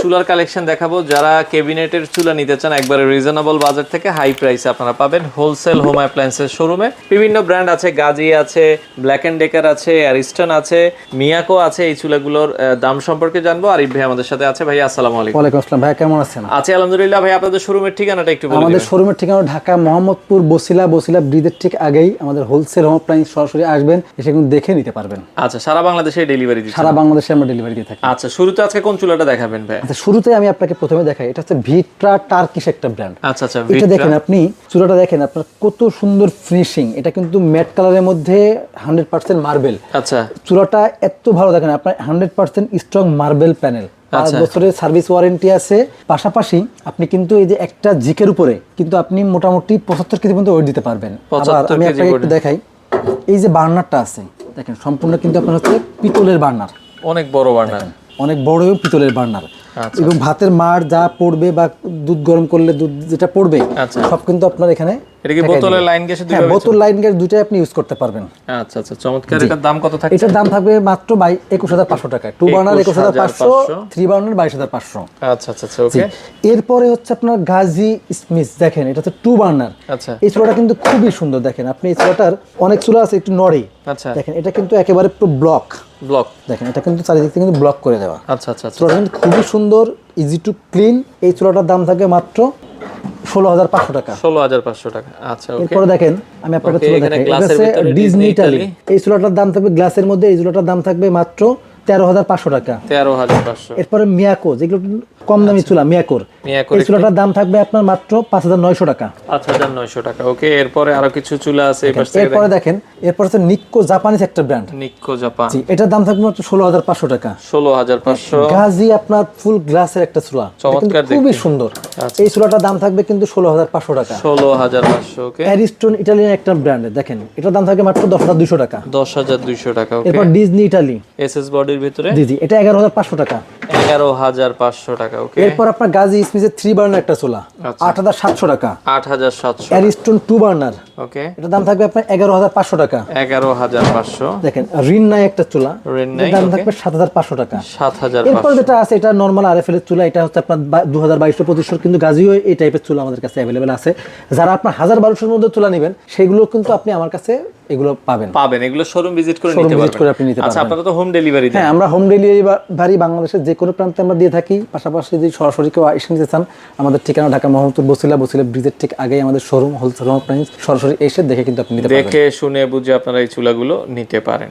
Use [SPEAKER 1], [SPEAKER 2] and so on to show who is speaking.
[SPEAKER 1] চুলার কালেকশন দেখাবো। যারা ক্যাবিনেটের চুলা নিতে চান একবারে রিজনেবল বাজার থেকে হাই প্রাইসে আপনারা পাবেন হোলসেল হোম অ্যাপ্লায়েন্সের শোরুমে। বিভিন্ন ব্র্যান্ড আছে, গাজি আছে, ব্ল্যাক এন্ড ডেকার আছে, অ্যারিস্টন আছে, মিয়াকো আছে। এই চুলাগুলোর দাম সম্পর্কে জানবো। আরিফ ভাই আমাদের সাথে আছে। ভাই আসসালামু আলাইকুম।
[SPEAKER 2] ওয়ালাইকুম আসসালাম ভাই, কেমন আছেন?
[SPEAKER 1] আছি আলহামদুলিল্লাহ। ভাই আপনাদের শোরুমের ঠিকানাটা একটু বলুন।
[SPEAKER 2] আমাদের শোরুমের ঠিকানা ঢাকা মোহাম্মদপুর বসিলা ব্রিজের ঠিক আগেই আমাদের হোলসেল হোম অ্যাপ্লায়েন্স। সরাসরি আসবেন, এসে কিন্তু দেখে নিতে পারবেন।
[SPEAKER 1] আচ্ছা, সারা বাংলাদেশে ডেলিভারি দিচ্ছেন?
[SPEAKER 2] সারা বাংলাদেশে আমরা ডেলিভারি দিয়ে থাকি।
[SPEAKER 1] আচ্ছা, শুরুতে আজকে কোন চুলাটা দেখাবেন ভাই?
[SPEAKER 2] আচ্ছা, শুরুতে আমি আপনাকে প্রথমে দেখাই, এটা হচ্ছে ভিট্রা টার্কিশ একটা ব্র্যান্ড।
[SPEAKER 1] আচ্ছা আচ্ছা,
[SPEAKER 2] এটা দেখেন আপনি, চুলাটা দেখেন আপনার কত সুন্দর ফিনিশিং। এটা কিন্তু ম্যাট কালারের মধ্যে 100% মার্বেল।
[SPEAKER 1] আচ্ছা,
[SPEAKER 2] চুলাটা এত ভালো, দেখেন আপনার 100% স্ট্রং মার্বেল প্যানেল। 5 বছরের সার্ভিস ওয়ারেন্টি আছে। পাশাপাশি আপনি কিন্তু এই যে একটা জিকের উপরে কিন্তু আপনি মোটামুটি 75 কেজি পর্যন্ত ওয়েট দিতে পারবেন। আবার আমি আপনাকে একটু দেখাই, এই যে বার্নারটা আছে দেখেন, সম্পূর্ণ কিন্তু আপনার হচ্ছে পিতলের বার্নার।
[SPEAKER 1] অনেক বড় বার্নার,
[SPEAKER 2] অনেক বড় পিতলের বার্নার। এবং ভাতের মার যা পড়বে বা দুধ গরম করলে দুধ যেটা পড়বে সব কিন্তু আপনার এখানে।
[SPEAKER 1] এটা কি বোতলের লাইন গ্যাসে দুইটা?
[SPEAKER 2] বোতল লাইন গ্যাস দুইটাই আপনি ইউজ করতে পারবেন।
[SPEAKER 1] আচ্ছা আচ্ছা, চমৎকার। এটার দাম কত থাকছে?
[SPEAKER 2] এটার দাম থাকবে মাত্র 21500 টাকা। 2 বার্নার 21500, 3 বার্নার 22500।
[SPEAKER 1] আচ্ছা আচ্ছা আচ্ছা, ওকে।
[SPEAKER 2] এরপরে হচ্ছে আপনার গাজি স্মিথ, দেখেন এটা হচ্ছে 2 বার্নার।
[SPEAKER 1] আচ্ছা,
[SPEAKER 2] এই চুলাটা কিন্তু খুবই সুন্দর। দেখেন আপনি এই চুলাটার অনেক চুলা আছে একটু নড়ে।
[SPEAKER 1] আচ্ছা,
[SPEAKER 2] দেখেন এটা কিন্তু একেবারে পুরো ব্লক। দেখেন এটা কিন্তু চারিদিক থেকে কিন্তু ব্লক করে দেওয়া।
[SPEAKER 1] আচ্ছা আচ্ছা,
[SPEAKER 2] চুলাটা কিন্তু খুবই সুন্দর, ইজি টু ক্লিন। এই চুলাটার দাম থাকবে মাত্র 16500 টাকা।
[SPEAKER 1] 16500 টাকা। আচ্ছা, ওকে।
[SPEAKER 2] এরপরে দেখেন আমি আপনাকে চুলা দেখাই, এটা হচ্ছে ডিজনি ইতালি। এই চুলাটার দাম থাকবে গ্লাসের মধ্যে, এই চুলাটার দাম থাকবে মাত্র 13500 টাকা।
[SPEAKER 1] 13500।
[SPEAKER 2] এরপরে মিয়াকো, যেগুলো কম দামি চুলা, মিয়াকোর এই চুলাটার দাম থাকবে আপনার মাত্র 5900 টাকা।
[SPEAKER 1] 5900 টাকা, ওকে। এরপরে আরো কিছু চুলা আছে এই পাশে থেকে।
[SPEAKER 2] এরপরে দেখেন, এরপর হচ্ছে নিক্কো, জাপানিজ একটা ব্র্যান্ড।
[SPEAKER 1] নিক্কো জাপান,
[SPEAKER 2] জি, এটার দাম থাকবে মাত্র 16500 টাকা।
[SPEAKER 1] 16500।
[SPEAKER 2] গাজি আপনার ফুল গ্লাসের একটা চুলা,
[SPEAKER 1] চমৎকার,
[SPEAKER 2] খুবই সুন্দর। এই চুলাটার দাম থাকবে কিন্তু 16500 টাকা।
[SPEAKER 1] 16500, ওকে।
[SPEAKER 2] অ্যারিস্টন ইটালিয়ান একটা ব্র্যান্ড, দেখেন এটার দাম থাকবে মাত্র 10200 টাকা।
[SPEAKER 1] 10200 টাকা, ওকে।
[SPEAKER 2] এরপর ডিজনি ইটালি
[SPEAKER 1] এসএস বডির ভিতরে,
[SPEAKER 2] জি জি, এটা 11500 টাকা।
[SPEAKER 1] 11500 টাকা, ওকে।
[SPEAKER 2] এরপর আপনার গাজি স্মিথের 3 বার্নার একটা চুলা, 8700 টাকা।
[SPEAKER 1] 8700,
[SPEAKER 2] অ্যারিস্টন 2 বার্নার,
[SPEAKER 1] ওকে।
[SPEAKER 2] এটার দাম থাকবে আপনার 11500 টাকা।
[SPEAKER 1] 11500।
[SPEAKER 2] দেখেন রিন্নাই একটা চুলা,
[SPEAKER 1] রিন্নাই,
[SPEAKER 2] এটার দাম থাকবে 7500 টাকা।
[SPEAKER 1] 7500।
[SPEAKER 2] এরপর যেটা আছে এটা নরমাল আরএফএল এর চুলা, এটা হচ্ছে আপনার 2022-2500 কিন্তু গাজিও এই টাইপের চুলা আমাদের কাছে अवेलेबल আছে। যারা আপনার 1000-1200 এর মধ্যে চুলা নেবেন সেগুলো কিন্তু আপনি আমার কাছে এগুলো পাবেন।
[SPEAKER 1] এগুলো শোরুম ভিজিট করে নিতে পারবেন। আচ্ছা, আপনারা তো হোম ডেলিভারি দেন?
[SPEAKER 2] হ্যাঁ, আমরা হোম ডেলিভারি বাংলাদেশের যে কোনো প্রান্তে আমরা দিয়ে থাকি। পাশাপাশি যদি সরাসরি কেউ এসে নিতে চান, আমাদের ঠিকানা ঢাকা মোহাম্মদপুর বসিলা ব্রিজের ঠিক আগেই আমাদের শোরুম হোলসেল হোম অ্যাপ্লায়েন্স। সরাসরি এসে দেখে কিন্তু আপনি নিতে পারবেন।
[SPEAKER 1] দেখে শুনে বুঝে আপনারা এই চুলাগুলো নিতে পারেন।